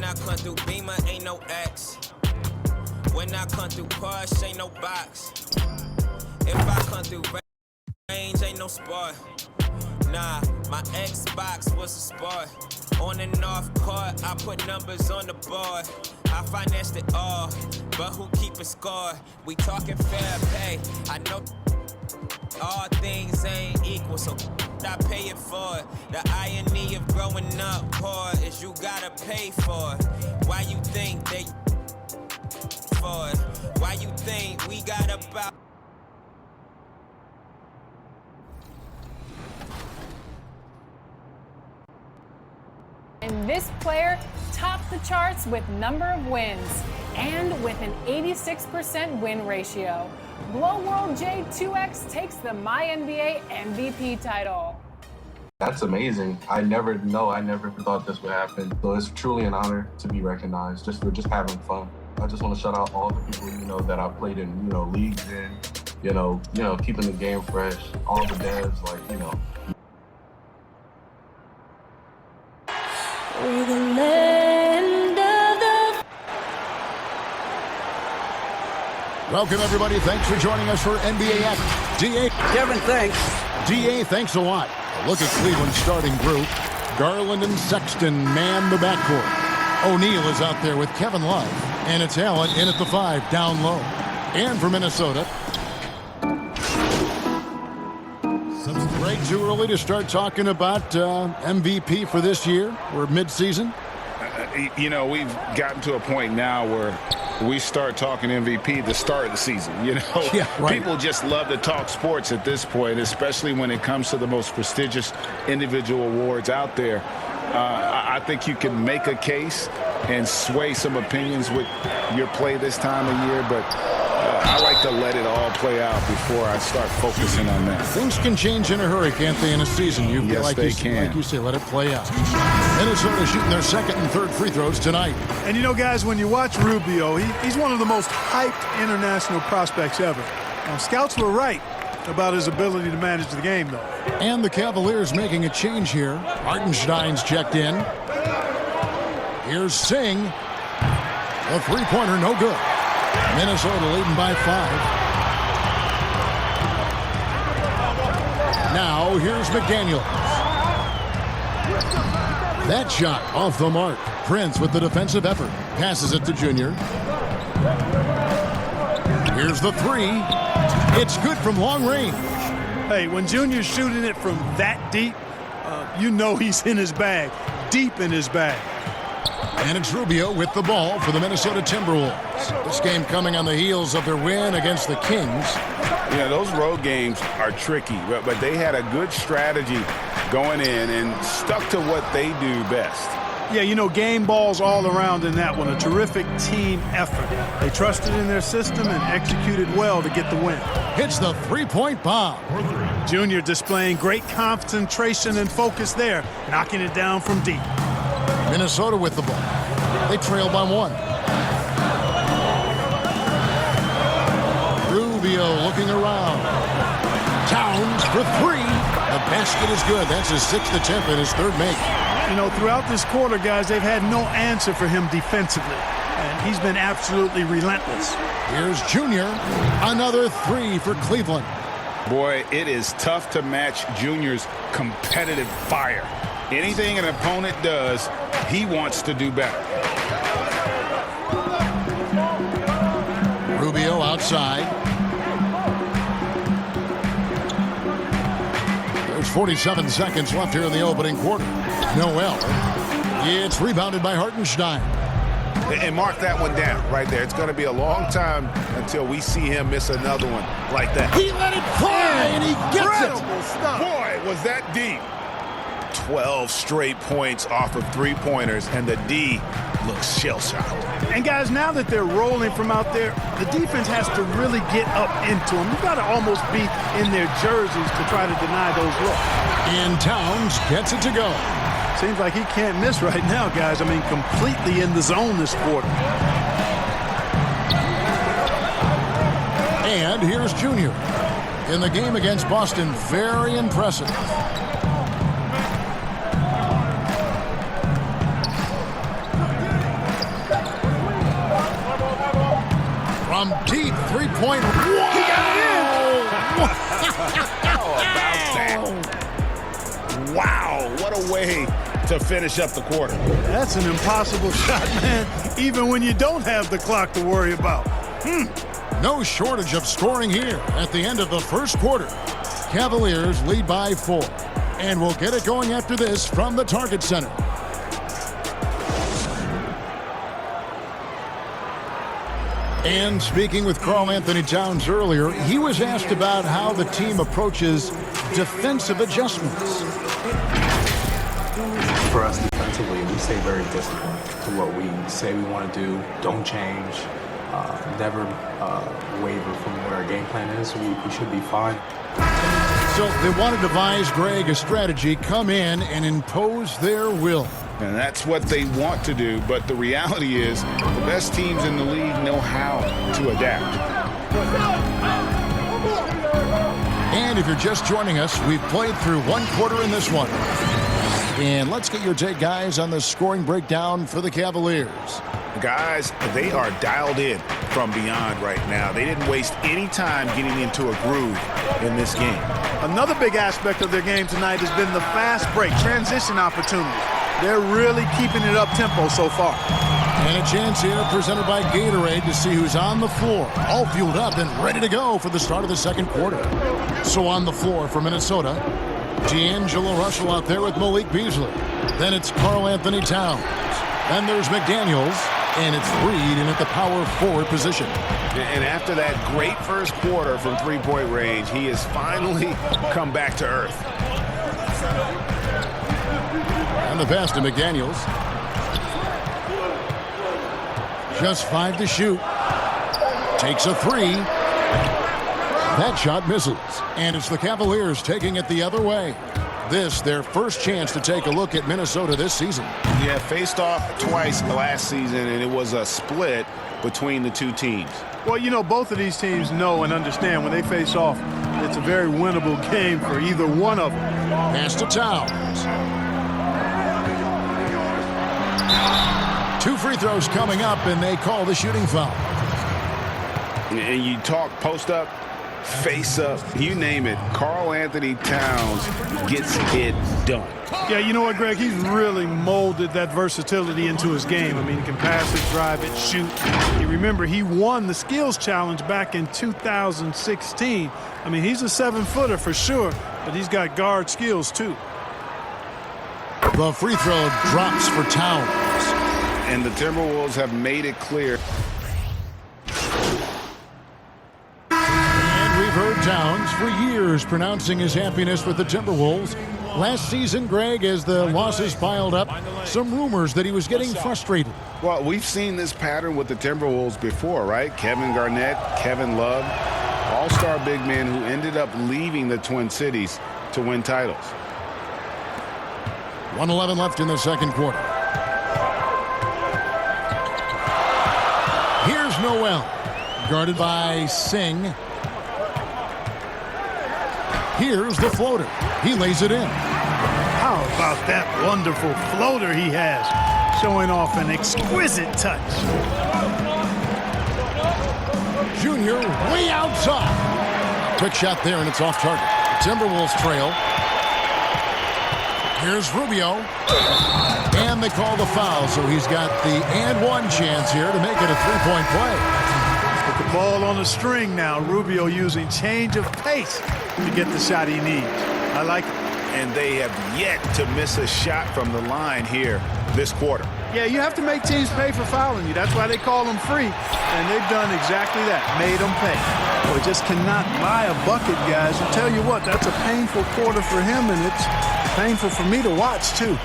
When I come through Beamer, ain't no X. When I come through Porsche, ain't no box. If I come through range, ain't no sport. Nah, my Xbox was a sport. On and off court, I put numbers on the board. I financed it all, but who keep a score? We talking fair pay. I know all things ain't equal, so I pay it for it. The irony of growing up poor is you gotta pay for it. Why you think they for it? Why you think we got about? And this player topped the charts with number of wins and with an 86% win ratio. Glow World J2X takes the MyNBA MVP title. That's amazing. I never thought this would happen. So it's truly an honor to be recognized for just having fun. I just want to shout out all the people, that I played in, leagues in, keeping the game fresh, all the devs, We're the land of the... Welcome, everybody. Thanks for joining us for NBA Action. DA. Kevin, thanks. DA, thanks a lot. A look at Cleveland's starting group. Garland and Sexton man the backcourt. O'Neal is out there with Kevin Love. And it's Allen in at the 5, down low. And for Minnesota. Way too early to start talking about MVP for this year. We're mid-season. We've gotten to a point now where we start talking MVP at the start of the season. Yeah, right. People just love to talk sports at this point, especially when it comes to the most prestigious individual awards out there. I think you can make a case and sway some opinions with your play this time of year, but I like to let it all play out before I start focusing on that. Things can change in a hurry, can't they, in a season? Yes, they can. Like you say, let it play out. Minnesota shooting their second and third free throws tonight. And guys, when you watch Rubio, he's one of the most hyped international prospects ever. Now, scouts were right about his ability to manage the game, though. And the Cavaliers making a change here. Hartenstein's checked in. Here's Singh. A three-pointer, no good. Minnesota leading by 5. Now here's McDaniels. That shot off the mark. Prince with the defensive effort. Passes it to Junior. Here's the 3. It's good from long range. Hey, when Junior's shooting it from that deep, he's in his bag. Deep in his bag. And it's Rubio with the ball for the Minnesota Timberwolves. This game coming on the heels of their win against the Kings. Those road games are tricky, but they had a good strategy going in and stuck to what they do best. Yeah, game balls all around in that one. A terrific team effort. They trusted in their system and executed well to get the win. Hits the three-point bomb. Junior displaying great concentration and focus there, knocking it down from deep. Minnesota with the ball. They trail by 1. Rubio looking around. Towns for 3. The basket is good. That's his 6th attempt and his 3rd make. Throughout this quarter, guys, they've had no answer for him defensively. And he's been absolutely relentless. Here's Junior. Another 3 for Cleveland. Boy, it is tough to match Junior's competitive fire. Anything an opponent does, he wants to do better. Rubio outside. There's 47 seconds left here in the opening quarter. Noel. It's rebounded by Hartenstein. And mark that one down right there. It's going to be a long time until we see him miss another one like that. He let it fly, and he gets it. Stuff. Boy, was that deep. 12 straight points off of three-pointers, and the D looks shell-shocked. And, guys, now that they're rolling from out there, the defense has to really get up into them. You've got to almost be in their jerseys to try to deny those looks. And Towns gets it to go. Seems like he can't miss right now, guys. I mean, completely in the zone this quarter. And here's Junior. In the game against Boston, very impressive. From deep three-point. He got it in. How about that? Wow, what a way to finish up the quarter. That's an impossible shot, man, even when you don't have the clock to worry about. No shortage of scoring here at the end of the first quarter. Cavaliers lead by 4. And we'll get it going after this from the Target Center. And speaking with Karl Anthony Towns earlier, he was asked about how the team approaches defensive adjustments. For us defensively, we stay very disciplined to what we say we want to do. Don't change. Never waver from what our game plan is. We should be fine. So they want to devise, Greg, a strategy, come in and impose their will. And that's what they want to do, but the reality is the best teams in the league know how to adapt. And if you're just joining us, we've played through one quarter in this one. And let's get your take, guys, on the scoring breakdown for the Cavaliers. Guys, they are dialed in from beyond right now. They didn't waste any time getting into a groove in this game. Another big aspect of their game tonight has been the fast break, transition opportunity. They're really keeping it up-tempo so far. And a chance here presented by Gatorade to see who's on the floor, all fueled up and ready to go for the start of the second quarter. So on the floor for Minnesota, D'Angelo Russell out there with Malik Beasley. Then it's Karl Anthony Towns. Then there's McDaniels, and it's Reed in at the power forward position. And after that great first quarter from three-point range, he has finally come back to earth. And the pass to McDaniels. Just 5 to shoot. Takes a 3. That shot misses. And it's the Cavaliers taking it the other way. This, their first chance to take a look at Minnesota this season. Yeah, faced off twice last season, and it was a split between the two teams. Well, you know, both of these teams know and understand when they face off, it's a very winnable game for either one of them. Pass to Towns. 2 free throws coming up, and they call the shooting foul. And you talk post up, face up, you name it. Karl Anthony Towns gets it done. Yeah, you know what, Greg? He's really molded that versatility into his game. I mean, he can pass it, drive it, shoot. You remember, he won the skills challenge back in 2016. I mean, he's a 7-footer for sure, but he's got guard skills, too. The free throw drops for Towns. And the Timberwolves have made it clear. And we've heard Towns for years pronouncing his happiness with the Timberwolves. Last season, Greg, as the losses piled up, some rumors that he was getting frustrated. Well, we've seen this pattern with the Timberwolves before, right? Kevin Garnett, Kevin Love, all-star big men who ended up leaving the Twin Cities to win titles. 1:11 left in the second quarter. Here's Noel, guarded by Singh. Here's the floater. He lays it in. How about that wonderful floater he has, showing off an exquisite touch. Junior way outside. Quick shot there, and it's off target. The Timberwolves trail. Here's Rubio. And they call the foul, so he's got the and-one chance here to make it a three-point play. With the ball on the string now, Rubio using change of pace to get the shot he needs. I like it. And they have yet to miss a shot from the line here this quarter. Yeah, you have to make teams pay for fouling you. That's why they call them free. And they've done exactly that, made them pay. Boy, just cannot buy a bucket, guys. I tell you what, that's a painful quarter for him, and it's painful for me to watch, too.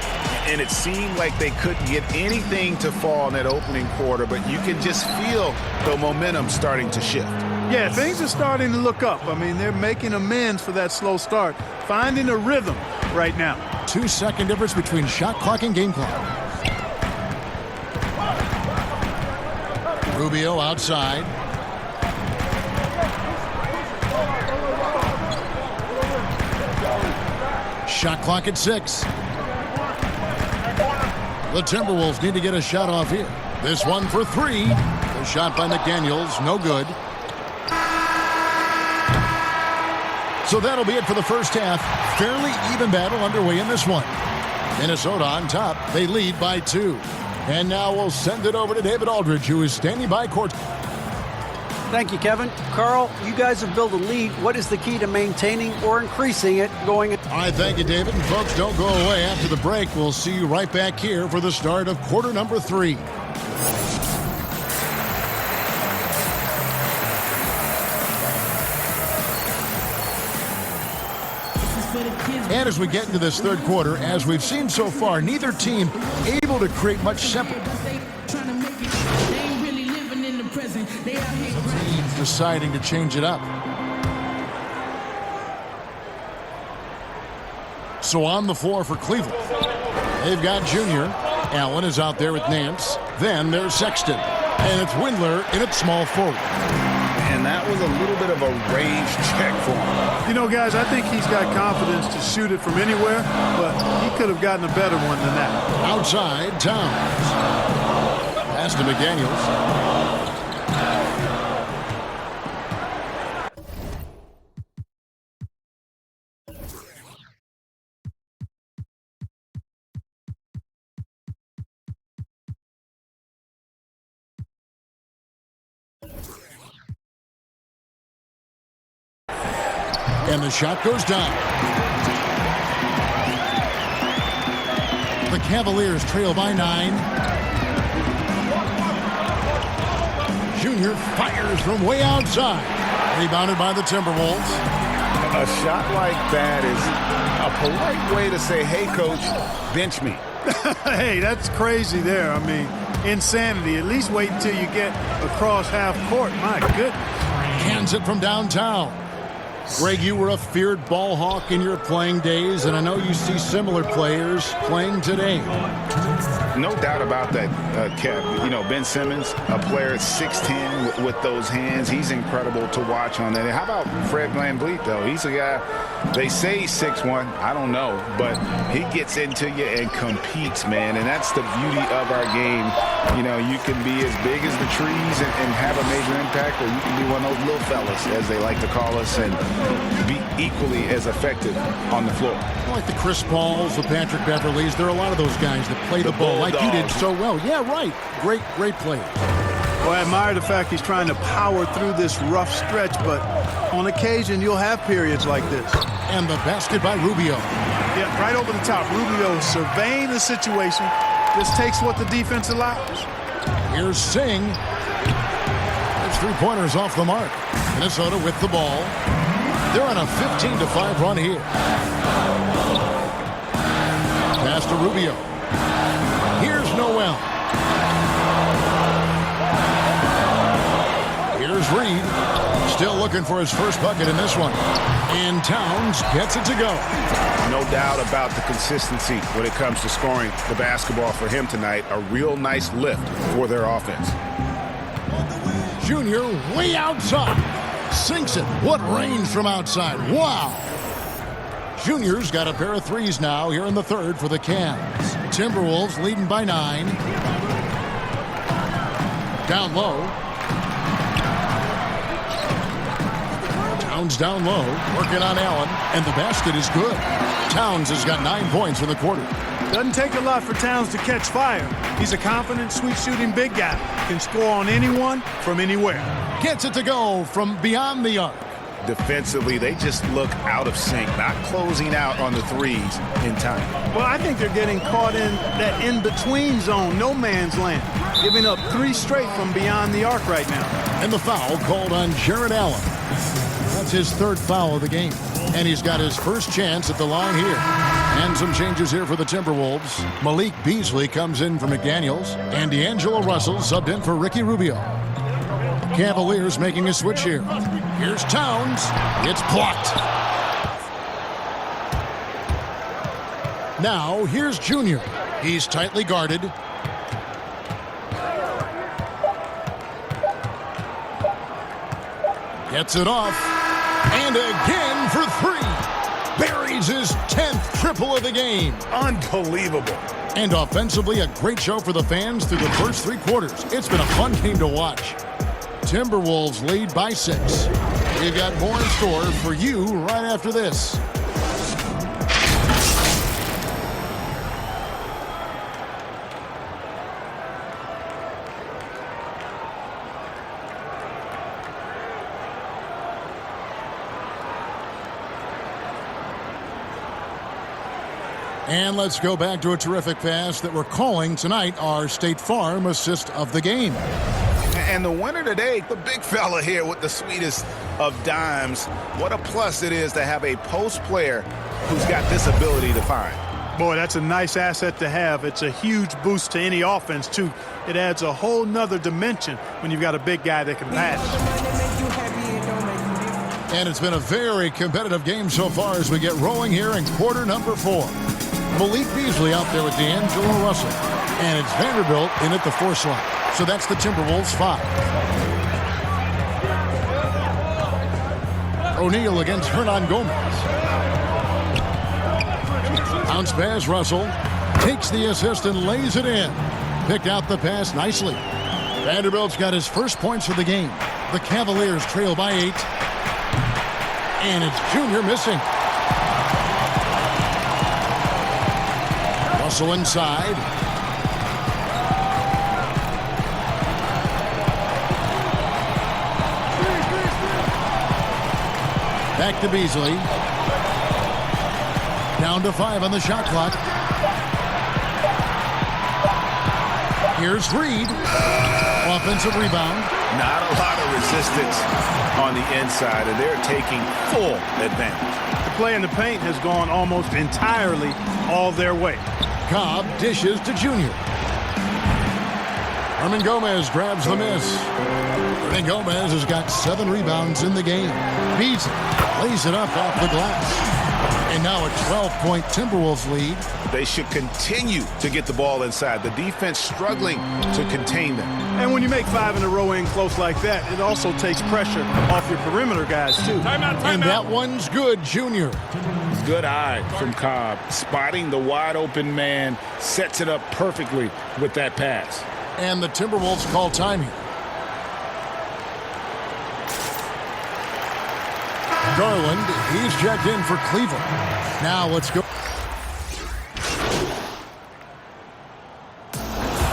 And it seemed like they couldn't get anything to fall in that opening quarter, but you can just feel the momentum starting to shift. Yeah, things are starting to look up. I mean, they're making amends for that slow start, finding a rhythm right now. 2-second difference between shot clock and game clock. Rubio outside. Shot clock at 6. The Timberwolves need to get a shot off here. This one for 3. The shot by McDaniels, no good. So that'll be it for the first half. Fairly even battle underway in this one. Minnesota on top. They lead by 2. And now we'll send it over to David Aldridge, who is standing by court. Thank you, Kevin. Carl, you guys have built a lead. What is the key to maintaining or increasing it going? All right, thank you, David. And folks, don't go away. After the break, we'll see you right back here for the start of quarter number 3. And as we get into this third quarter, as we've seen so far, neither team able to create much separate. Deciding to change it up. So on the floor for Cleveland, they've got Junior. Allen is out there with Nance. Then there's Sexton. And it's Windler in at small forward. And that was a little bit of a range check for him. You know, guys, I think he's got confidence to shoot it from anywhere, but he could have gotten a better one than that. Outside, Towns. Pass to McDaniels. And the shot goes down. The Cavaliers trail by 9. Junior fires from way outside. Rebounded by the Timberwolves. A shot like that is a polite way to say, hey, coach, bench me. Hey, that's crazy there. I mean, insanity. At least wait until you get across half court. My goodness. Cans it from downtown. Greg, you were a feared ball hawk in your playing days, and I know you see similar players playing today. No doubt about that, Kev. You know, Ben Simmons, a player at 6'10", with those hands. He's incredible to watch on that. And how about Fred VanVleet, though? He's a guy, they say he's 6'1". I don't know. But he gets into you and competes, man. And that's the beauty of our game. You know, you can be as big as the trees and have a major impact, or you can be one of those little fellas, as they like to call us, and be equally as effective on the floor. Like the Chris Pauls, the Patrick Beverleys, there are a lot of those guys that play the ball like you did so well. Yeah, right. Great player. Well, I admire the fact he's trying to power through this rough stretch, but on occasion you'll have periods like this. And the basket by Rubio. Yeah, right over the top. Rubio surveying the situation. Just takes what the defense allows. Here's Singh. His three-pointers off the mark. Minnesota with the ball. They're on a 15-5 run here. Pass to Rubio. Here's Noel. Here's Reed. Still looking for his first bucket in this one. And Towns gets it to go. No doubt about the consistency when it comes to scoring the basketball for him tonight. A real nice lift for their offense. Junior way outside. Sinks it. What range from outside. Wow. Junior's got a pair of threes now here in the third for the Cavs. Timberwolves leading by 9. Down low. Towns down low. Working on Allen. And the basket is good. Towns has got 9 points in the quarter. Doesn't take a lot for Towns to catch fire. He's a confident, sweet-shooting big guy. Can score on anyone from anywhere. Gets it to go from beyond the arc. Defensively, they just look out of sync, not closing out on the threes in time. Well, I think they're getting caught in that in-between zone, no man's land, giving up 3 straight from beyond the arc right now. And the foul called on Jarrett Allen. That's his 3rd foul of the game. And he's got his first chance at the line here. And some changes here for the Timberwolves. Malik Beasley comes in for McDaniels. And D'Angelo Russell subbed in for Ricky Rubio. Cavaliers making a switch here. Here's Towns. It's blocked. Now, here's Junior. He's tightly guarded. Gets it off. And again for 3. buries his 10th triple of the game. Unbelievable. And offensively, a great show for the fans through the first 3 quarters. It's been a fun game to watch. Timberwolves lead by 6. We've got more in store for you right after this. And let's go back to a terrific pass that we're calling tonight our State Farm assist of the game. And the winner today, the big fella here with the sweetest of dimes. What a plus it is to have a post player who's got this ability to find. Boy, that's a nice asset to have. It's a huge boost to any offense, too. It adds a whole nother dimension when you've got a big guy that can pass. And it's been a very competitive game so far as we get rolling here in quarter number 4. Malik Beasley out there with D'Angelo Russell. And it's Vanderbilt in at the 4 slot. So that's the Timberwolves 5. O'Neal against Hernan Gomez. Bounce pass, Russell. Takes the assist and lays it in. Picked out the pass nicely. Vanderbilt's got his first points of the game. The Cavaliers trail by 8. And it's Junior missing. Russell inside. Back to Beasley. Down to 5 on the shot clock. Here's Reed. Offensive rebound. Not a lot of resistance on the inside, and they're taking full advantage. The play in the paint has gone almost entirely all their way. Cobb dishes to Junior. Hernan Gomez grabs the miss. Hernan Gomez has got 7 rebounds in the game. Beasley lays it up off the glass. And now a 12-point Timberwolves lead. They should continue to get the ball inside. The defense struggling to contain them. And when you make 5 in a row in close like that, it also takes pressure off your perimeter guys, too. And that one's good, Junior. Good eye from Cobb. Spotting the wide-open man, sets it up perfectly with that pass. And the Timberwolves call time here. Garland, he's checked in for Cleveland. Now let's go.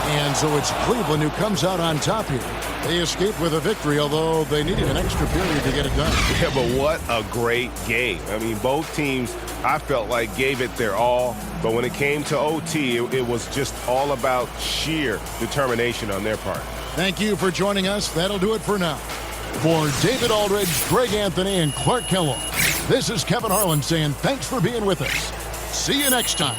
And so it's Cleveland who comes out on top here. They escape with a victory, although they needed an extra period to get it done. Yeah, but what a great game. I mean, both teams, I felt like, gave it their all. But when it came to OT, it was just all about sheer determination on their part. Thank you for joining us. That'll do it for now. For David Aldridge, Greg Anthony, and Clark Kellogg, this is Kevin Harlan saying thanks for being with us. See you next time.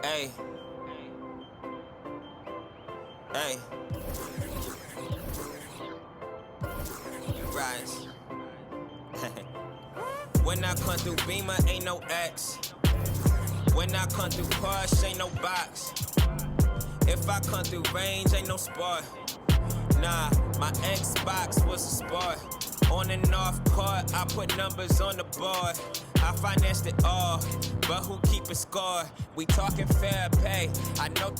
Hey. Hey. Rise. When I come through Beamer, ain't no X. When I come through Porsche, ain't no box. If I come through range, ain't no sport. Nah, my Xbox was a sport. On and off court, I put numbers on the board. I financed it all, but who keep a score? We talking fair pay. I know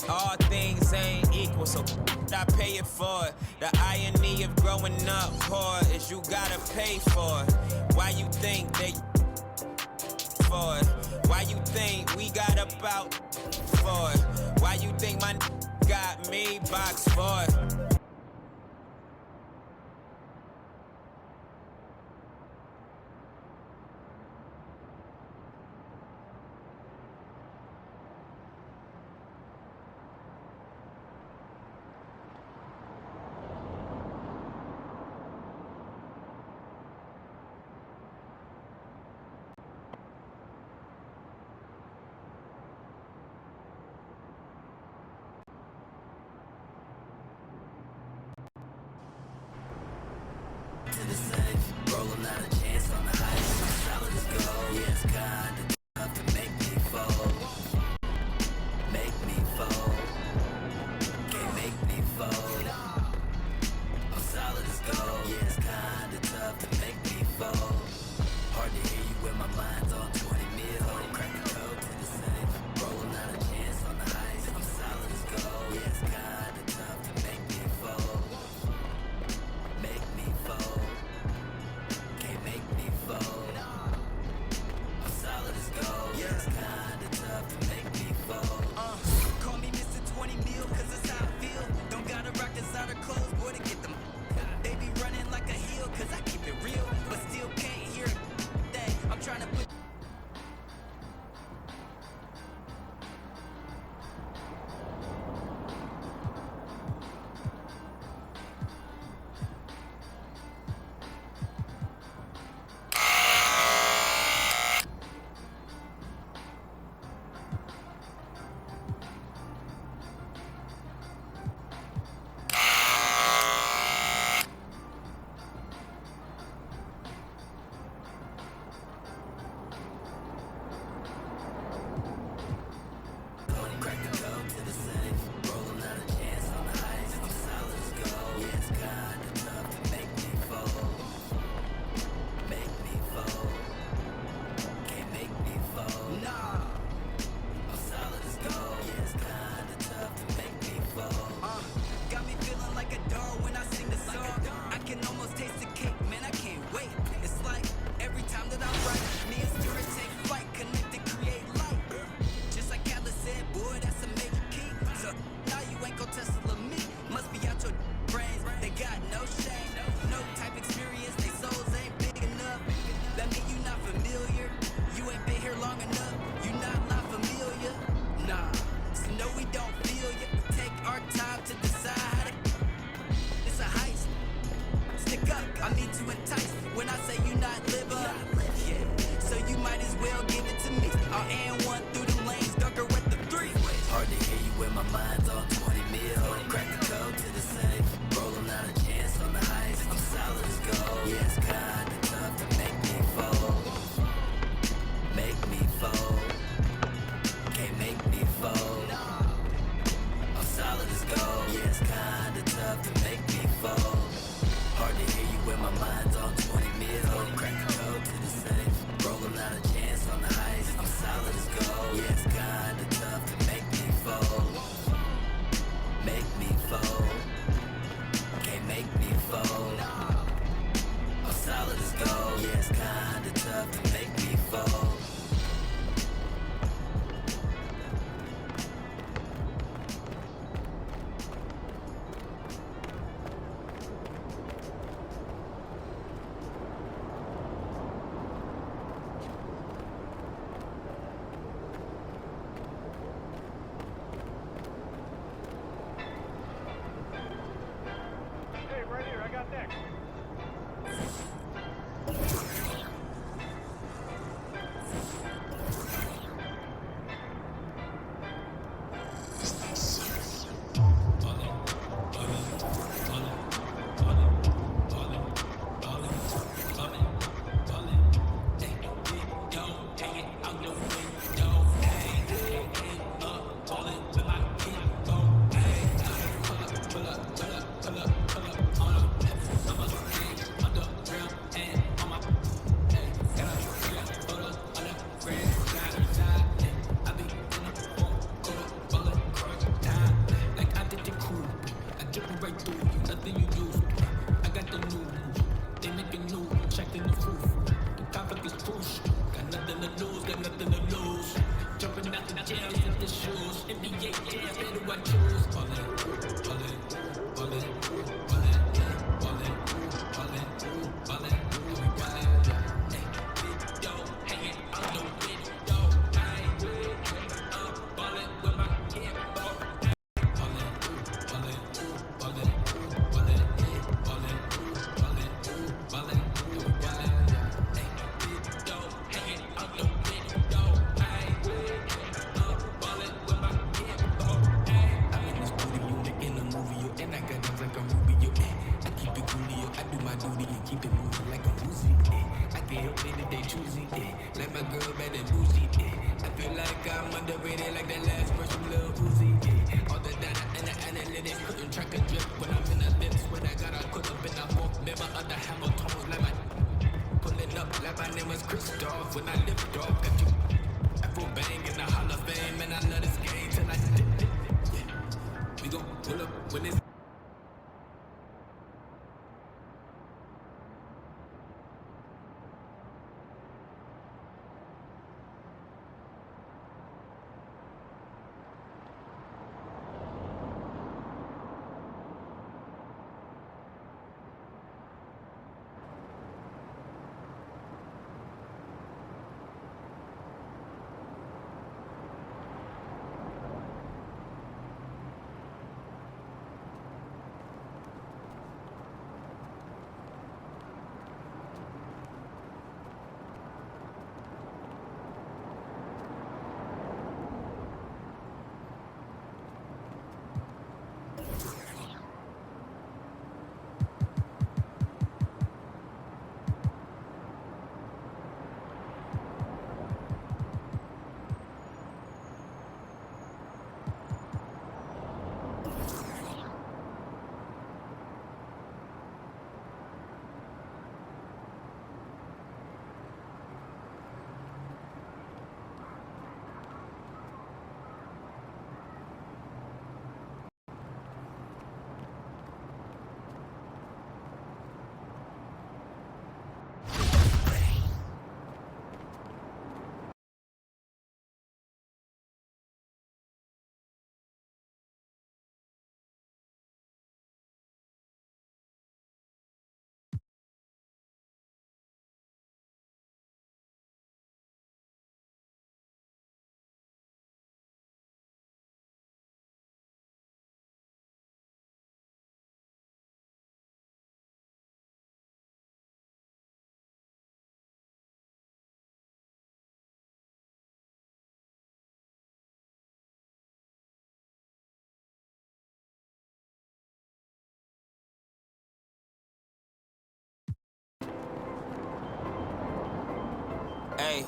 all things ain't equal, so I pay it for it. The irony of growing up poor is you gotta pay for it. Why you think they for it? Why you think we got about for it? Why you think my got me box for it? underrated like that last verse from Lil Uzi. All the data and the analytics couldn't track a drip. When I'm in the lips, when I got a cook up in the hole. Never other hammer tones like my pulling up like my name was Christoph. When I lift off, got you Apple bang in the Hall of Fame. And I love this game till I dip. We gon' pull up when it's Hey.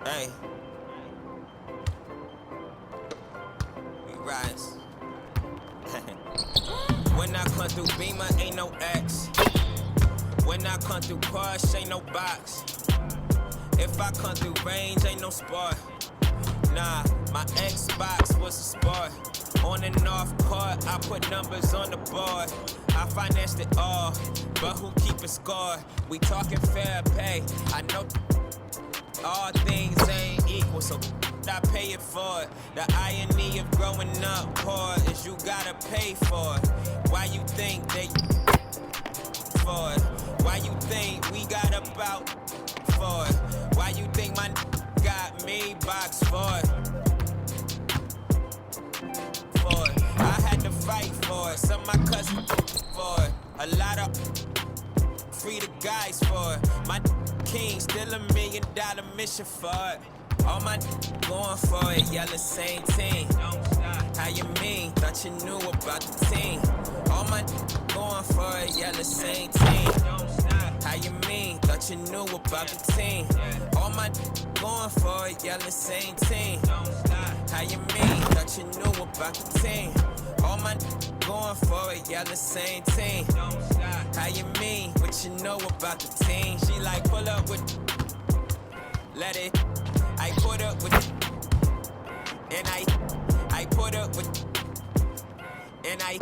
Hey. We rise. When I come through Beamer, ain't no X. When I come through Porsche, ain't no box. If I come through range, ain't no sport. Nah, my Xbox was a sport. On and off court, I put numbers on the board. I financed it all, but who keepin' score? We talking fair pay. I know all things ain't equal, so I pay it for it. The irony of growing up poor is you gotta pay for it. Why you think they for it? Why you think we got about for it? Why you think my got me box for it? I had to fight for it. Some of my cousins for it. A lot of free the guys for it. My king still $1 million mission for it. All my going for it. Y'all the same team. How you mean? Thought you knew about the team. All my going for it. Y'all the same team. How you mean? Thought you knew about the team. All my going for it. Y'all the same team. How you mean? Thought you knew about the team. All my going for it, y'all the same team. How you mean? What you know about the team? She like pull up with, let it. I put up with, and I put up with, and I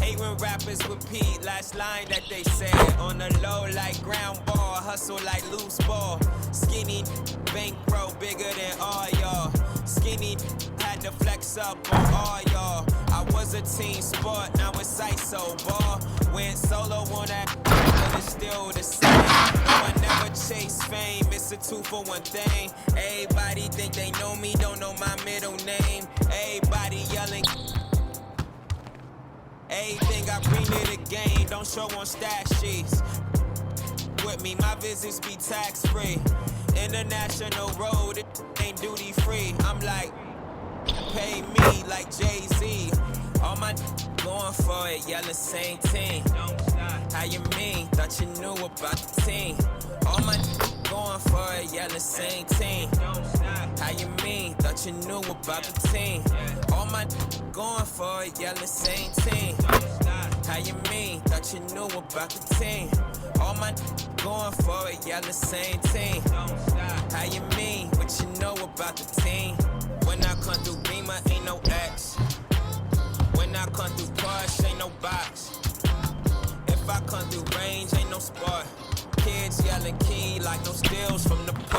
hate when rappers repeat last line that they said. On the low like ground ball, hustle like loose ball. Skinny bankroll bigger than all y'all. Skinny had to flex up on all y'all. I was a team sport, now it's ISO ball. Went solo on that, but it's still the same. No, I never chase fame, it's a 2-for-1 thing. Everybody think they know me, don't know my middle name. Everybody yelling. Everything I bring to the game, don't show on stat sheets. With me, my visits be tax-free. International road, it ain't duty-free. I'm like, pay me like Jay-Z. All my going for it, y'all the same team. How you mean? Thought you knew about the team. All my going for it, yelling same team. How you mean? Thought you knew about the team. All my going for it, yelling same team. How you mean? Thought you knew about the team. All my going for it, yelling same team. How you mean? What you know about the team? When I come through Beamer, ain't no X. When I come through Porsche, ain't no box. If I come through range, ain't no sport. Kids yelling key like no steals from the park.